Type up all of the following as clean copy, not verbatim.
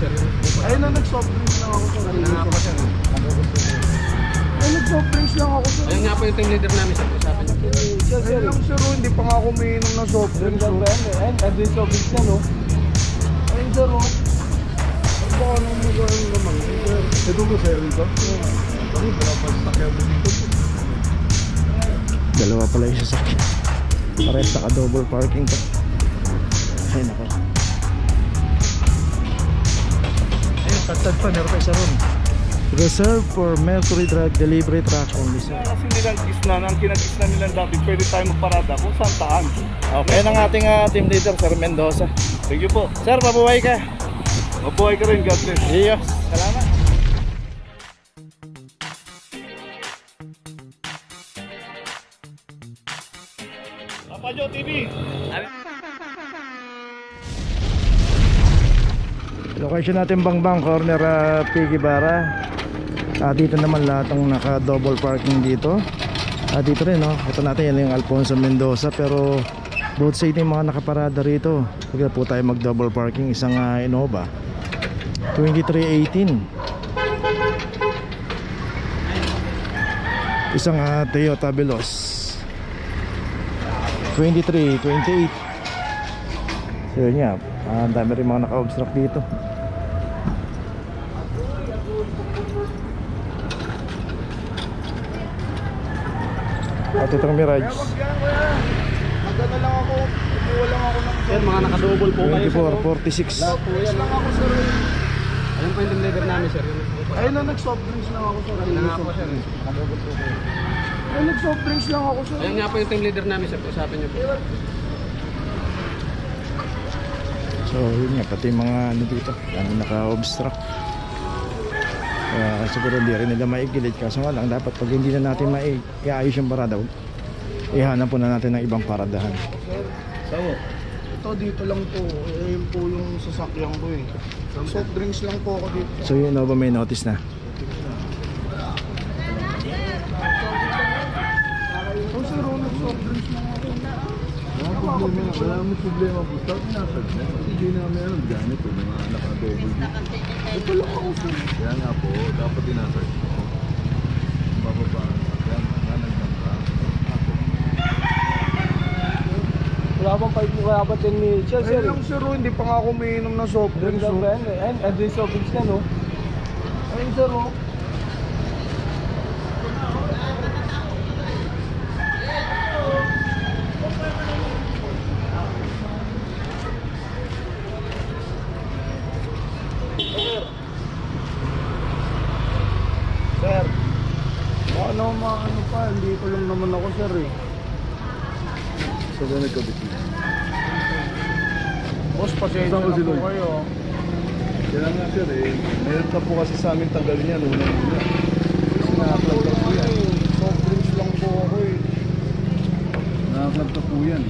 sir. Ayun na, nag-soft drinks lang ako sir. Ayun nga po sir. Ay, nag-soft drinks lang ako sir. Ayun nga po yung team leader namin sir. Usapan niyo po. Ayun lang sir, hindi pa nga ako umiinom ng soft drinks. Ayun, nandun soft drinks na no? Ayun sir oh. Ay baka nang mag-ayun naman sir. Ito ba sir ito? Ay, pinapasakyan mo dito. Dalawa pala yung sasakyan. Parehas naka-double parking to. Ay nako. Ayun, tatad pa, meron pa isa ron. Reserved for Mercury Drug Delivery Truck only sir. Kasi nilang gisna, ang kinagisna nilang dati, pwede tayo magparada kung saan taan. Okay, ng ating team leader, Sir Mendoza. Thank you po. Sir, mabuhay ka. Mabuhay ka rin, God bless. Iyo, salamat. Papajo TV. Location natin Bangbang, corner Piggy Bara. Dito naman lahat ng naka-double parking dito. Dito rin, no? Ito natin, yan yung Alfonso Mendoza. Pero both side yung mga nakaparada rito. Huwag po tayo mag-double parking. Isang Innova 2318. Isang Toyota Veloz 2328. So yun nga, ang dami rin mga naka-obstruct dito. At itong Mirage Magana lang ako. Kuha lang ako ng Sir, mga naka-double po kayo sir. 24, 46. Lahat po yan lang ako sir. Ayun po yung team leader namin sir. Ayun na, nag-soft drinks lang ako sir. Ayun nga po sir. Naka-double po kayo. Ayun, nag-soft drinks lang ako sir. Ayun nga po yung team leader namin sir. Usapan niyo po. So yun nga, pati mga ano dito, ano naka-obstruct. Siguro hindi rin nila maigilid. Kaso nga lang, dapat pag hindi na natin maiayos yung parada, ihanap po na natin ng ibang paradahan. So, ito dito lang po. Ayun po yung sasakyan ko eh. Soft drinks lang po ako dito. So yun, Innova may notice na. Oh sir, nag-soft drinks lang ako. Wala mo problema po. Start nasag na. Hindi namin alam ganito. Mga naka-double dito. Ito lang ako sir. Kaya nga po, dapat dinasag mo. Bababa. Yan, nanagdan ka. Wala bang 5 mo kaya ba 10 minutes yan sir? Ayun lang sir, hindi pa nga ako umiinom ng soft drinks. Ayun, nandun soft drinks na no? Ayun sir oh. Sir, baka naman maano pa, hindi ko lang naman ako sir eh. Sa ba nagkabit niya? Boss, pasensya na po kayo. Kaya nga sir eh. Mayroon na po kasi sa amin tanggalin yan. Unang-una. Kasi nakaklag na po yan. Soft drinks lang po ako eh. Nakaklag na po yan.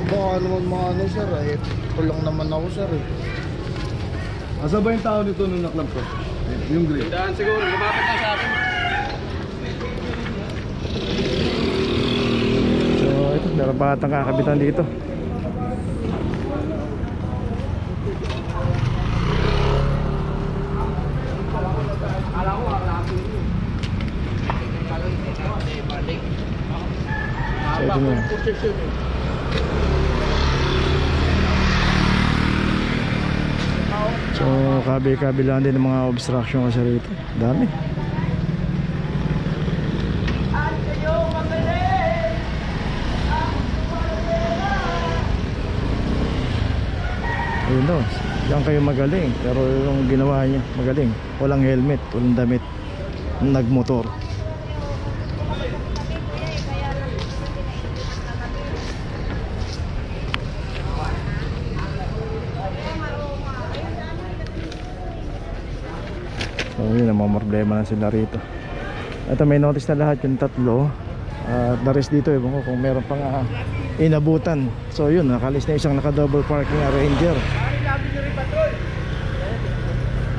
Baka naman maano sir eh. Ito lang naman ako sir eh. Asa ba yung tao nito nung naklab ko? Yung green. Daan siguro. Lumapit lang sa akin. So ito, meron pa atang kakabitan dito. So ito na. So kabilaan din ng mga obstruction kasi rito. Dami. Ayun no, diyan kayo magaling. Pero yung ginawa niya magaling. Walang helmet, walang damit, nagmotor. So yun, ang mga problema na sila rito. Ito may notice na lahat yung tatlo. The rest dito, ewan ko kung meron pang inabutan. So yun, nakalis na isang naka-double parking Ranger.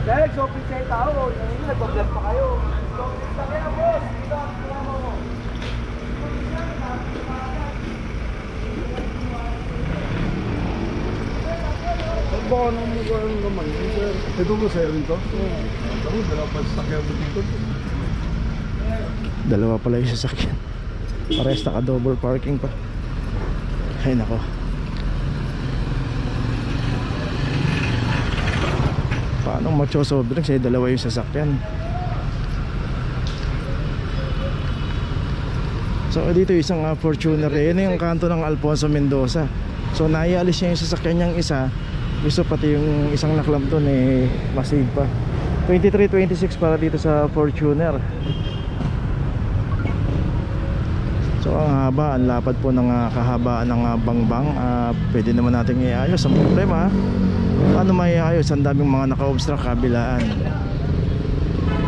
Dahil nag-shopping kayo tao, nag-vlog pa kayo. Shopping pa kayo boss. baka nang magkaroon naman yun, sir. Ito ko sa'yo rin to? Ako, dala pa sa sakyan mo dito. Dalawa pala yung sasakyan. Parehas naka double parking pa. Ay nako. Paano magsosobrang sa'yo dalawa yung sasakyan? So dito isang Fortuner. Yan yung kanto ng Alfonso Mendoza. So naialis niya yung sasakyan niyang isa. Gusto pati yung isang naklamp doon masid pa. 23-26 para dito sa Fortuner. So ang haba, ang lapad po ng kahabaan ng bangbang. Pwede naman natin iayos. Ang problema, paano maiayos? Ang daming mga naka-obstruct kabilaan.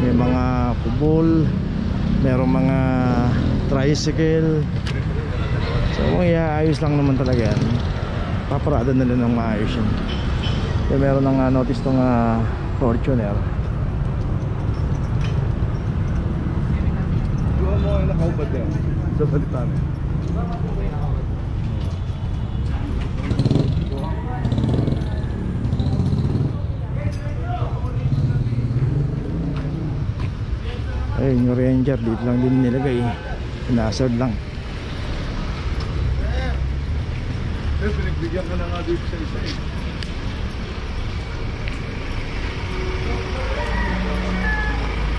May mga kubol, merong mga tricycle. So kung iayos lang naman talaga yan, paparada na lang ng maayos yan. So meron ng notice tong Fortuner. Doon mo ay nakaubad yan. Sa balitan eh. Ayun yung Ranger, dito lang din nilagay. Pinasard lang. Pinagbigyan ka na nga dito sa isa eh.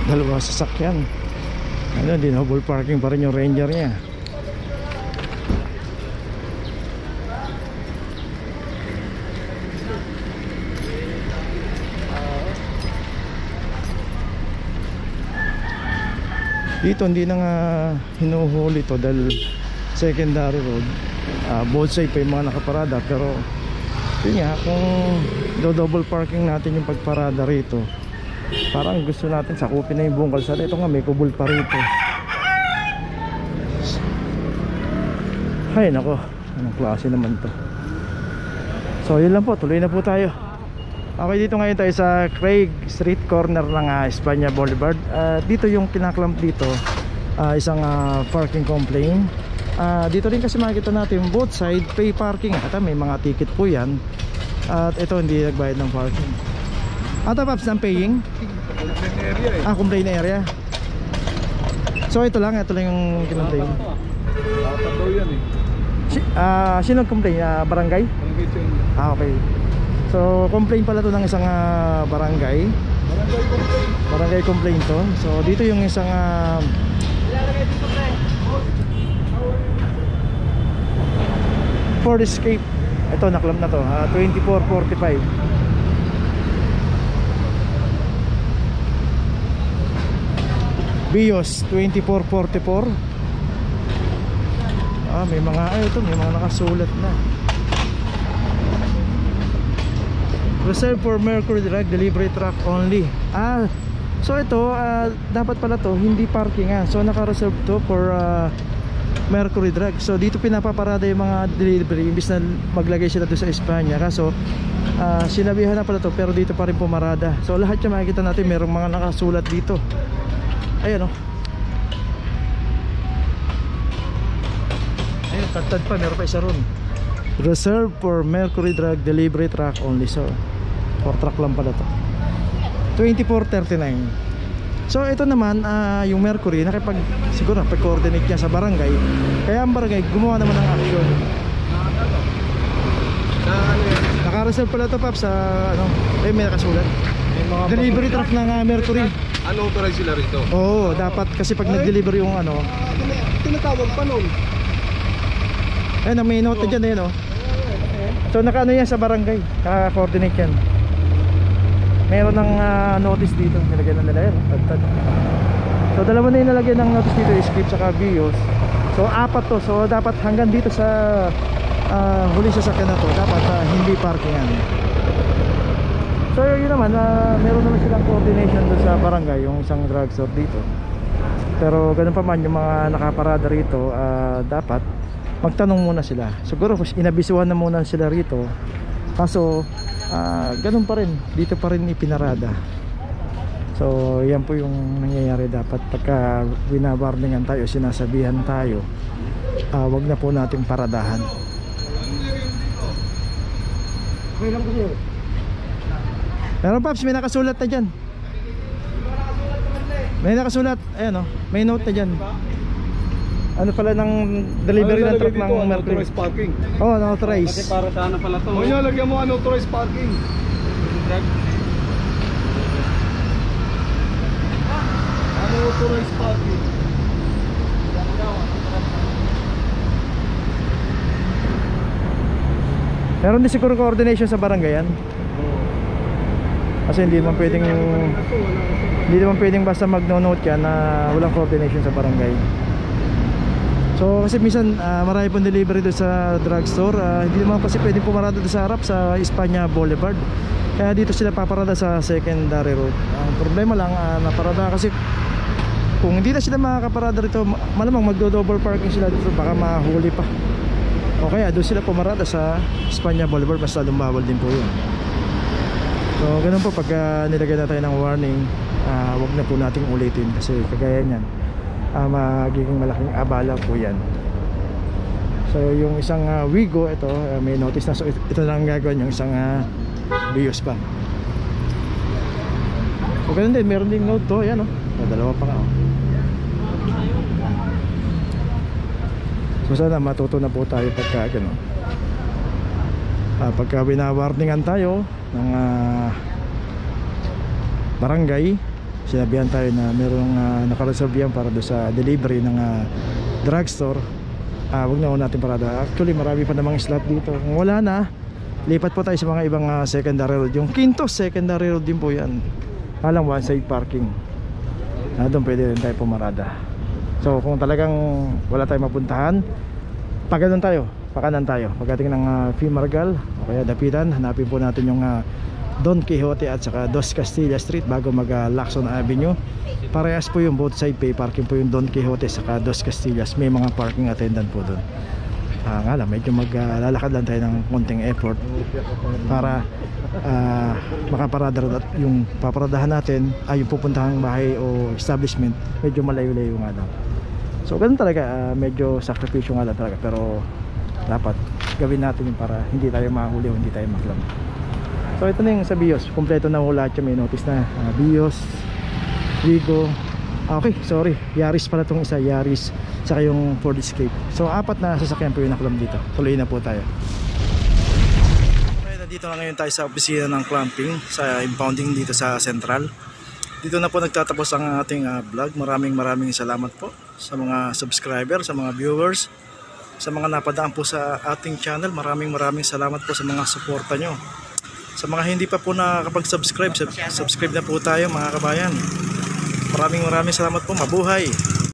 Dalawa sasakyan. Ano, din double parking pa rin yung Ranger niya. Dito hindi na nga hinuhuli to dahil secondary road. Both side pa yung mga nakaparada, pero yun nga, kung double parking natin yung pagparada rito, parang gusto natin sakupin na yung buong kalsada. Ito nga, may kubol pa rito. Ay nako, anong klase naman to. So yun lang po, tuloy na po tayo. Okay, dito ngayon tayo sa Craig Street, corner ng Espanya Boulevard. Dito yung kinaklamp dito, isang parking complaint. Dito rin kasi makikita natin both side pay parking. At may mga ticket po yan. At ito hindi nagbayad ng parking. Ata Paps, ng paying? Complaint area eh. Complaint area. So ito lang yung kinomplain. Dapat daw yan eh. Sino complain? Barangay? Barangay Cheng. Okay. So complaint pala to ng isang barangay. Barangay complaint to. So dito yung isang Ford Escape. Ito naklam na to, 2445. Bios 2444. May mga may mga nakasulat na. Reserved for Mercury Drug Delivery Truck only. So ito, dapat pala to hindi parking So naka-reserve to for Mercury Drug. So dito pinapaparada yung mga delivery imbis na maglagay sila doon sa Espanya. Kaso sinabihan na pala to, pero dito pa rin pumarada. So lahat yung makikita natin merong mga nakasulat dito. Ayan Ayun, tad pa, meron pa isa ron. Reserved for Mercury Drug Delivery Truck only. So for truck lang pala to. 2439. So ito naman yung Mercury siguro pag-coordinate niya sa barangay. Kaya ang barangay gumawa naman ng action. Naka-reserve pala to Paps sa may nakasulat. Delivery truck ng Mercury. Authorize sila rito? Oo, dapat kasi pag nag-deliver yung Tinatawag pa nun. may note dyan So naka yan sa barangay, naka-coordinate yan. Meron ng notice dito, nilagyan na nila yan. So dalawa na yung nalagyan ng notice dito, Escape saka Bios. So 4 to, so dapat hanggang dito sa huli sasakyan na to, dapat hindi parkingan. So yun naman, meron naman silang coordination doon sa barangay, yung isang drugstore dito. Pero ganun pa man, yung mga nakaparada rito, dapat magtanong muna sila. Siguro inabisuhan na muna sila rito. Kaso ganun pa rin, dito pa rin ipinarada. So yan po yung nangyayari. Dapat pagka winawarningan tayo, sinasabihan tayo, wag na po nating paradahan. Okay lang kasi. Pero Paps, may nakasulat na dyan. May nakasulat, ayan o, may note na dyan. Ano pala ng delivery ng truck ng Mercury? Unauthorized parking. Oh, Kasi unauthorized. para sa ano pala to. O niya, lagyan mo unauthorized parking. Unauthorized parking. Meron din siguro coordination sa barangay yan. Kasi hindi naman pwedeng basta mag-note yan na walang coordination sa barangay. So kasi minsan marami pong delivery doon sa drugstore, hindi naman kasi pwedeng pumarada doon sa harap sa Espanya Boulevard. Kaya dito sila paparada sa secondary road. Ang problema lang naparada kasi kung hindi na sila makakaparada rito, malamang magdo-double parking sila dito, baka mahuli pa. O kaya doon sila pumarada sa Espanya Boulevard, basta lumbawal din po yun. So ganun po, pagka nilagay na tayo ng warning, wag na po nating ulitin kasi kagaya niyan, magiging malaking abala po yan. So yung isang Wigo, ito may notice na, so ito na ang gagawin, yung isang Vios pa. So ganun din, meron din note to, yan o, dalawa pa nga o. So sana matuto na po tayo pagka gano'n. Pagka binawarningan tayo ng barangay, sinabihan tayo na merong nakareserve yan para doon sa delivery ng drugstore, huwag na natin parada. Actually marami pa namang slot dito. Kung wala na, lipat po tayo sa mga ibang secondary road. Yung Quintos secondary road din po yan, alam, one side parking. Doon pwede rin tayo pumarada. So kung talagang wala tayong mapuntahan, paganon tayo, pakanan tayo. Pagdating ng Fimargal o kaya Dapitan, hanapin po natin yung Don Quixote at saka Dos Castilla Street bago mag Lacson Avenue. Parehas po yung both side pay parking po yung Don Quixote saka Dos Castillas. May mga parking attendant po doon. Nga lang, medyo maglalakad lang tayo ng konting effort para makaparada rin, at yung paparadahan natin ay yung pupuntahang bahay o establishment medyo malayo-layo nga lang. So ganun talaga, medyo sakripisyo nga lang talaga, pero dapat gawin natin yung para hindi tayo mahuli o hindi tayo maklam. So ito na yung sa Vios, kompleto na ho lahat yung may notice na Vios, Wigo. Okay, sorry, Yaris pala itong isa, Yaris saka yung Ford Escape. So 4 na sasakyan po yung naklam dito. Tuloy na po tayo. Okay, nandito na ngayon tayo sa opisina ng clamping sa impounding dito sa Central. Dito na po nagtatapos ang ating vlog. Maraming salamat po sa mga subscriber, sa mga viewers, sa mga napadaan po sa ating channel. Maraming salamat po sa mga suporta nyo. Sa mga hindi pa po nakakapag-subscribe, subscribe na po tayo mga kabayan. Maraming salamat po. Mabuhay!